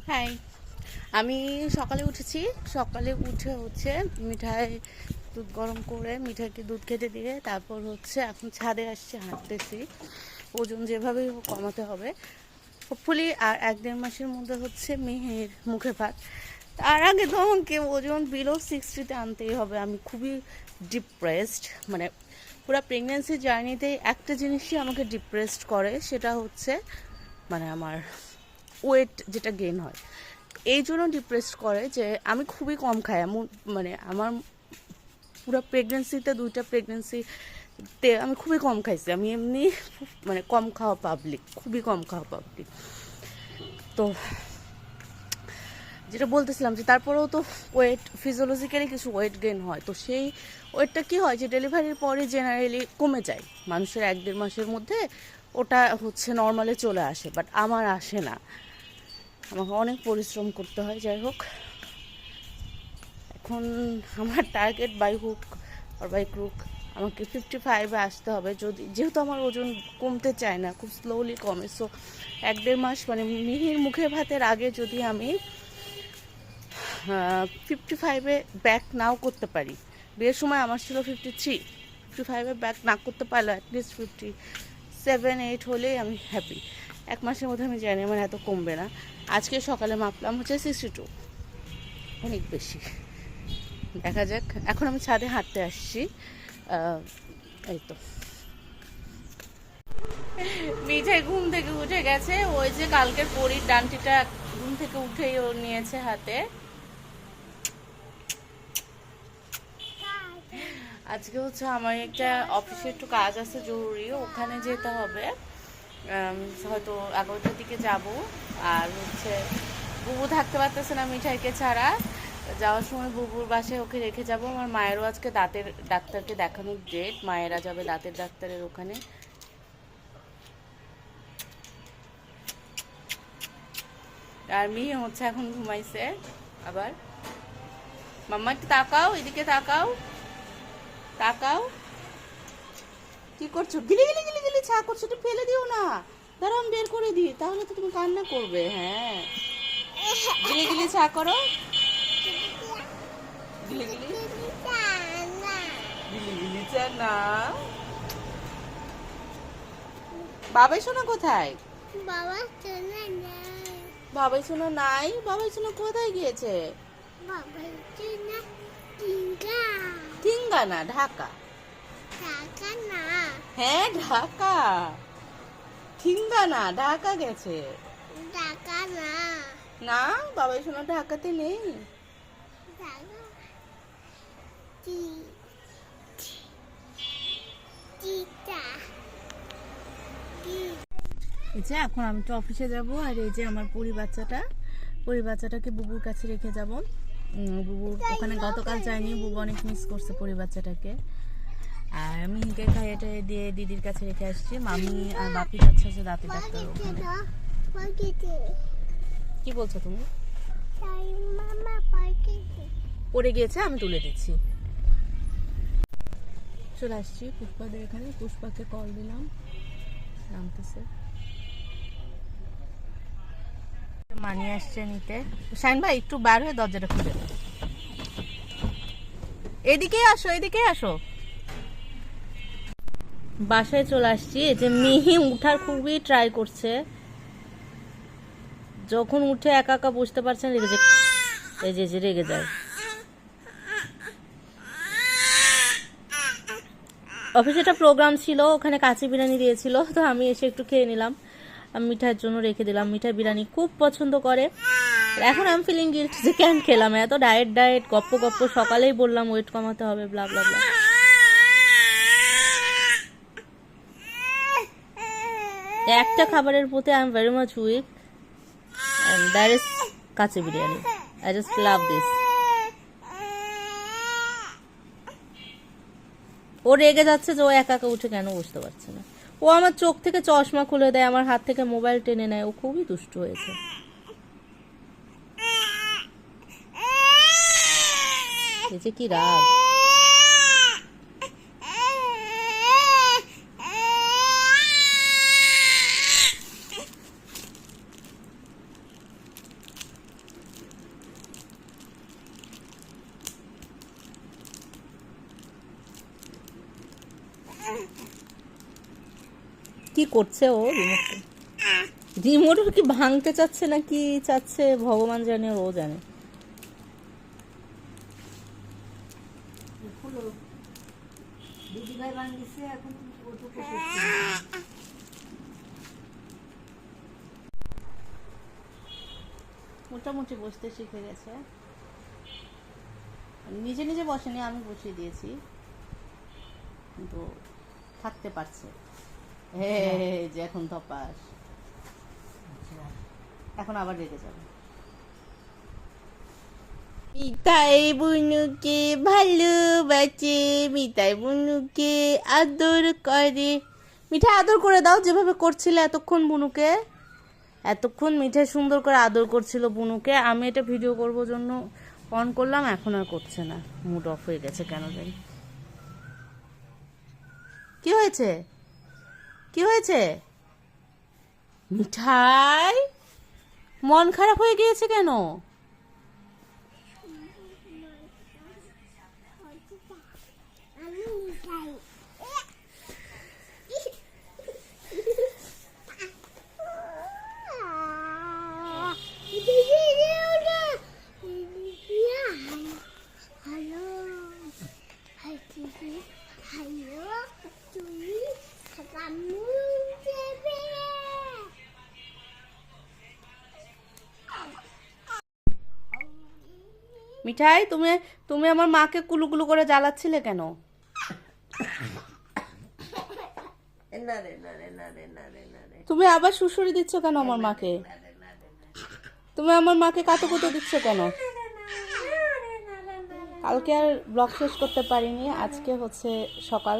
High, আমি সকালে উঠেছি। সকালে উঠে মিঠাই দুধ গরম করে মিঠাইকে দুধ খেতে দিয়ে তারপর এখন ছাদে আসছি, হাঁটতেছি। ওজন যেভাবে কমাতে হবে, হোপফুলি আর 1-1.5 মাসের মধ্যে মেহের মুখে ভাত। তার আগে তো আমাকে ওজন বিলো 60-তে আনতেই হবে। আমি খুবই ডিপ্রেসড, মানে পুরো প্রেগনেন্সি জার্নিতেই একটা জিনিসই আমাকে ডিপ্রেসড করে, সেটা মানে আমার ওয়েট যেটা গেইন হয়। এই জন্য ডিপ্রেস করে যে আমি খুবই কম খাই। মানে আমার পুরো প্রেগনেন্সিতে 2টা প্রেগনেন্সিতে আমি খুবই কম খাইছি। আমি এমনি মানে কম খাওয়া পাবলিক, খুবই কম খাওয়া পাবলিক। তো যেটা বলতেছিলাম যে তারপরেও তো ওয়েট ফিজিওলজিক্যালি কিছু ওয়েট গেইন হয়। তো সেই ওয়েটটা কি হয় যে ডেলিভারির পরে জেনারেলি কমে যায় মানুষের 1-1.5 মাসের মধ্যে। ওটা নর্মালে চলে আসে, বাট আমার আসে না। আমাকে অনেক পরিশ্রম করতে হয়। যাই হোক, এখন আমার target by hook or by crook আমাকে 55-এ আসতে হবে। যেহেতু আমার ওজন কমতে চায় না, খুব স্লোলি কমে। সো 1-1.5 মাস মানে মিহির মুখে ভাতের আগে যদি আমি 55-এ ব্যাক নাও করতে পারি। বিয়ের সময় আমার ছিল 53, 55-এ ব্যাক না করতে পারলে অ্যাটলিস্ট 57-8 হলেই আমি হ্যাপি। 1 মাসের মধ্যে আমি জানি আমার এত কমবে না। আজকে সকালে মাপলাম 62, অনেক বেশি। দেখা যাক। এখন আমি ছাদে হাঁটতে আসছি। এই তো মিঠাই ঘুম থেকে উঠে গেছে। ওই যে কালকের পরীর ডান্টিটা ঘুম থেকে উঠেই ও নিয়েছে হাতে। আজকে আমার একটা অফিসে একটু কাজ আছে জরুরি, ওখানে যেতে হবে। হয়তো 11টার দিকে যাব। আর বুবু থাকতে পারতেছে না মিঠাইকে ছাড়া। যাওয়ার সময় বুবুর বাসায় ওকে রেখে যাব। আমার মায়েরও আজকে দাঁতের ডাক্তারকে দেখানোর ডেট, মায়েরা যাবে দাঁতের ডাক্তারের ওখানে। আর মিহি এখন ঘুমাইছে আবার। মাম্মা একটু তাকাও, এদিকে তাকাও, তাকাও। কি করছো? গিলি গিলি গিলি গিলি ছা করছো, একটু ফেলে দিও না। দাঁড়াও আমি বের করে দিই, তাহলে তো তুমি কান্না করবে। হ্যাঁ, গিলি গিলি ছা করো। গিলি গিলি গিলি গিলি চা না। বাবাই সোনা কোথায়? বাবা সোনা নাই। বাবাই সোনা নাই? বাবাই সোনা কোথায় গিয়েছে? বাবা সোনা টিঙ্গা। টিঙ্গা না, ঢাকা। ঢাকা না। হ্যাঁ ঢাকা, ঠিঙ্গা না, ঢাকা গেছে। ঢাকা না। না, বাবাই সোনা ঢাকাতে নেই। ঢাকা টি টিটা এই যে এখন আমি তো অফিসে যাব। আর এই যে আমার পরি বাচ্চাটাকে বুবুর কাছে রেখে যাব। বুবু ওখানে গতকাল যায়নি, বুবু অনেক মিস করছে পরি বাচ্চাটাকে। আর মিহিকে খাইয়ে টাইয়ে দিয়ে দিদির কাছে রেখে আসছি। মামি আর বাপি যাচ্ছে যে দাঁতের ডাক্তার ওখানে। কি বলছো তুমি? পড়ে গিয়েছে, আমি তুলে দিচ্ছি। চলে আসছি পুষ্পাদের এখানে। পুষ্পাকে কল দিলাম, নামতেছে। মানি আসছে নিতে। শাইন ভাই একটু বার হয়ে দরজাটা খুলে দাও। এদিকে আসো, এদিকে আসো। বাসায় চলে আসছি। এই যে মিহি উঠার খুবই ট্রাই করছে। যখন উঠে একা একা বসতে পারছেন রেগে যায়। এই যে রেগে যায়। অফিসে একটা প্রোগ্রাম ছিল, ওখানে কাঁচি বিরিয়ানি দিয়েছিল, তো আমি এসে একটু খেয়ে নিলাম। আমি মিঠাইয়ের জন্য রেখে দিলাম। মিঠাই বিরিয়ানি খুব পছন্দ করে। এখন আমি ফিলিং গিল্ট যে কেন খেলাম, এত ডায়েট গপ্প সকালেই বললাম ওয়েট কমাতে হবে, ব্লা ব্লা ব্লা। একটা খাবারের প্রতি I am very much weak, and that is কাঁচি biryani. I just love this. ও রেগে যাচ্ছে যে ও একা একা উঠে কেন বসতে পারছে না। ও আমার চোখ থেকে চশমা খুলে দেয়, আমার হাত থেকে মোবাইল টেনে নেয়। ও খুবই দুষ্টু হয়েছে। এই যে কি রাগ। করছে ও রিমোট? রিমোট কি ভাঙতে চাচ্ছে না কি চাচ্ছে ভগবান জানে, ও জানে। মোটামুটি বসতে শিখে গেছে, নিজে নিজে বসেনি, আমি বসিয়ে দিয়েছি, কিন্তু থাকতে পারছে। যে এখন ধপাস, এখন আবার রেগে যাবে। মিঠাই বুনুকে ভালোবাসে, মিঠাই বুনুকে আদর করে। মিঠাই আদর করে দাও, যেভাবে করছিলে এতক্ষণ বুনুকে। এতক্ষণ মিঠাই সুন্দর করে আদর করছিল বুনুকে। আমি এটা ভিডিও করবো জন্য অন করলাম, এখন আর করছে না, মুড অফ হয়ে গেছে কেন জানি। কি হয়েছে, কি হয়েছে? মিঠাই মন খারাপ হয়ে গিয়েছে কেন? মিঠাই তুমি তুমি আমার মাকে কুলুকুলু করে জ্বালাচ্ছিলে কেন? তুমি আবার সুসুরি দিচ্ছ কেন আমার মাকে? তুমি আমার মাকে কাতুকুতু দিচ্ছ কেন? কালকে আর ব্লগ শেষ করতে পারিনি, আজকে হচ্ছে সকাল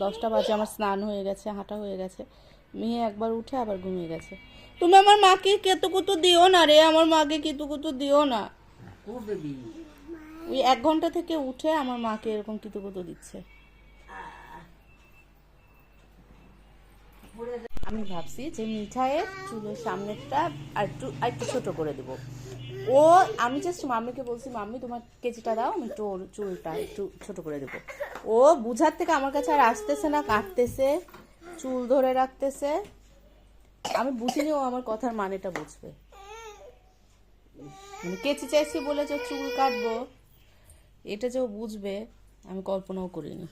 10টা বাজে, আমার স্নান হয়ে গেছে, হাঁটা হয়ে গেছে, মেয়ে একবার উঠে আবার ঘুমিয়ে গেছে। তুমি আমার মাকে কেতুকুতু দিও না রে, আমার মাকে কেতুকুতু দিও না। ওই 1 ঘন্টা থেকে উঠে আমার মাকে এরকম কিতুকুতু দিচ্ছে। আমি ভাবছি যে মিঠাইয়ের চুলের সামনেরটা আর একটু ছোট করে দেবো। ও আমি জাস্ট মাম্মিকে বলছি, মাম্মি তোমার কেচিটা দাও, আমি একটু ওর চুলটা একটু ছোট করে দেবো। ও বুঝার থেকে আমার কাছে আর আসতেছে না, কাটতেছে, চুল ধরে রাখতেছে। আমি বুঝিনি ও আমার কথার মানেটা বুঝবে। মানে কেচি চাইছি বলে যে চুল কাটবো, এটা যে ও বুঝবে আমি কল্পনাও করিনি।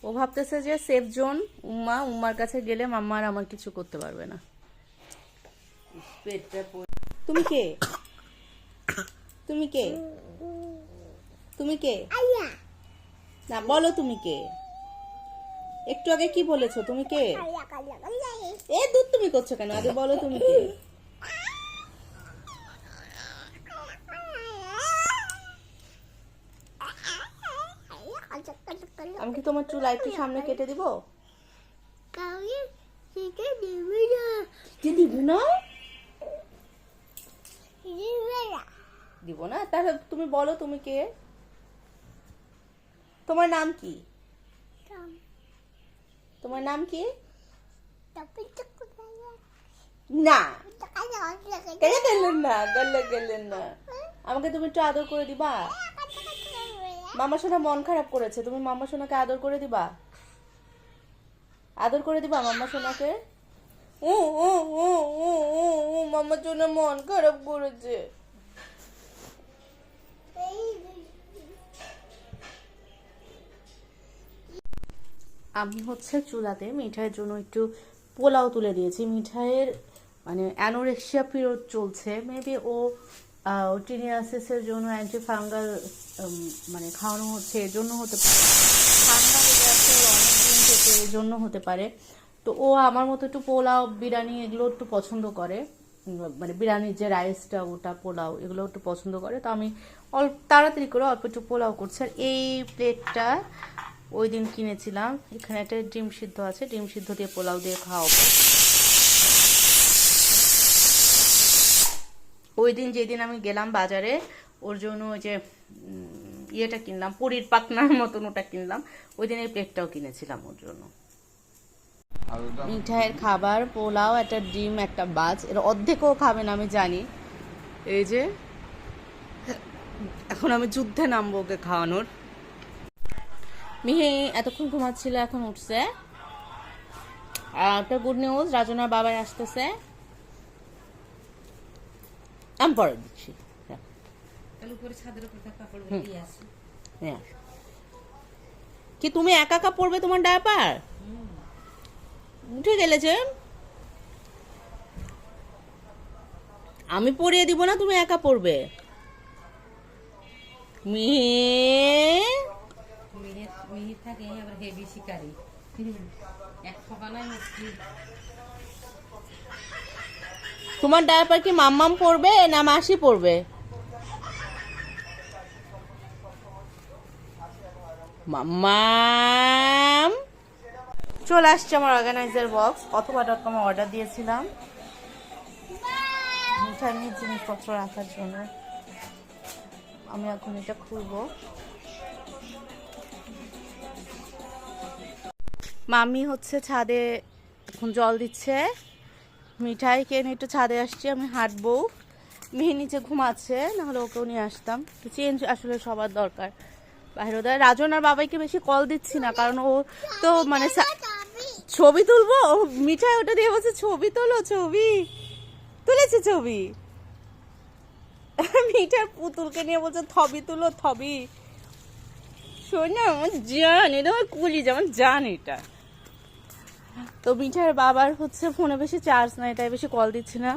ও ভাবতেছে যে সেফ জোন, উম্মার কাছে গেলে মাম্মা আর আমার কিছু করতে পারবে না। তুমি কে? তুমি কে? তুমি কে? না বলো তুমি কে? একটু আগে কি বলেছো? তুমি কে? এ দুধ তুমি করছো কেন? আগে বলো তুমি কে? আমি কি তোমার চুল একটু সামনে কেটে দিব? দিব না, দিব না। তাহলে তুমি বলো তুমি কে? তোমার নাম কি? তোমার নাম কি? না গেলেন না, গেলেন না। আমাকে তুমি একটু আদর করে দিবা? মামা সোনা মন খারাপ করেছে, তুমি মামা সোনাকে আদর করে দিবা? আদর করে দিবা মামা সোনাকে? ও ও ও ও ও ও মামা সোনা মন খারাপ করেছে। আমি হচ্ছে চুলাতে মিঠাইয়ের জন্য একটু পোলাও তুলে দিয়েছি। মিঠাইয়ের মানে অ্যানোরেক্সিয়া পিরিয়ড চলছে, মেবি ও টিনিয়াসিসের জন্য অ্যান্টিফাঙ্গাল মানে খাওয়ানো হচ্ছে, এর জন্য হতে পারে, ঠান্ডা লেগে আছে অনেকদিন থেকে, এর জন্য হতে পারে। তো ও আমার মতো একটু পোলাও বিরিয়ানি এগুলো একটু পছন্দ করে, মানে বিরিয়ানির যে রাইসটা ওটা পোলাও এগুলো একটু পছন্দ করে। তো আমি অল্প তাড়াতাড়ি করে অল্প একটু পোলাও করছি। আর এই প্লেটটা ওই দিন কিনেছিলাম, এখানে একটা ডিম সিদ্ধ আছে, ডিম সিদ্ধ দিয়ে পোলাও দিয়ে খাওয়াবো। ওই দিন যেদিন আমি গেলাম বাজারে ওর জন্য ওই যে ইয়েটা কিনলাম, পুরীর পাকনার মতন ওটা কিনলাম, ওই দিন এই প্লেটটাও কিনেছিলাম ওর জন্য। মিঠাইয়ের খাবার পোলাও, একটা ডিম, একটা বাজ, এর অর্ধেকও খাবে না আমি জানি। এই যে এখন আমি যুদ্ধে নামবো ওকে খাওয়ানোর। মিহি এতক্ষণ ঘুমাচ্ছিল, এখন উঠছে। আর একটা গুড নিউজ, রাজনার বাবাই আসতেছে। আমি পরে দিচ্ছি। নিয়ে আসো। কি তুমি একা একা পড়বে তোমার ডায়াপার? উঠে গেলে যে আমি পরিয়ে দিব না, তুমি একা পড়বে। মিহির থাকে আবার হেভি শিকারি এক সকালে তোমার ডায়াপার কি মাম্মাম পড়বে না মাসি পড়বে? মাম্মাম চলে আসছে আমার অর্গানাইজার বক্স। অথবা.com অর্ডার দিয়েছিলাম মিঠাই জিনিসপত্র রাখার জন্য। আমি এখন এটা খুলবো। মামি হচ্ছে ছাদে এখন জল দিচ্ছে। মিঠাইকে নিয়ে একটু ছাদে আসছি, আমি হাঁটবো। মেহে নিচে ঘুমাচ্ছে, নাহলে ওকেও নিয়ে আসতাম। চেঞ্জ আসলে সবার দরকার বাইরে। ওদের রাজন আর বাবাইকে বেশি কল দিচ্ছি না, কারণ ও তো মানে ছবি তুলবো। মিঠাই ওটা দিয়ে বলছে ছবি তোলো, ছবি তুলেছে ছবি। মিঠার পুতুলকে নিয়ে বলছে থবি তুলো, থবি। শোন না, আমার জান, এটা আমার কুলি, যেমন জান এটা। তো মিঠার বাবার হচ্ছে ফোনে বেশি চার্জ নাই, তাই বেশি কল দিচ্ছি না।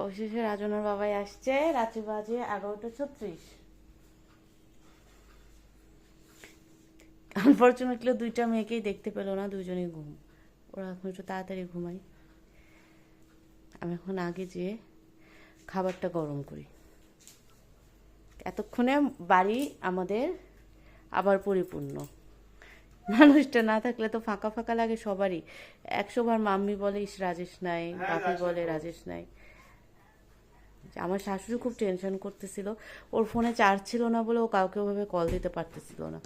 অবশেষে রাজনার বাবাই আসছে। রাত্রি বাজে 11:36। আনফর্চুনেটলি দুইটা মেয়েকেই দেখতে পেলো না, দুজনেই ঘুম। ওরা এখন একটু তাড়াতাড়ি ঘুমাই। আমি এখন আগে যেয়ে খাবারটা গরম করি। এতক্ষণে বাড়ি আমাদের আবার পরিপূর্ণ। মানুষটা না থাকলে তো ফাঁকা ফাঁকা লাগে সবারই। 100 বার মাম্মি বলে ইস রাজেশ নাই, বাপি বলে রাজেশ নাই। আমার শাশুড়ি খুব টেনশন করতেছিল, ওর ফোনে চার্জ ছিল না বলে ও কাউকে ওভাবে কল দিতে পারতেছিল না।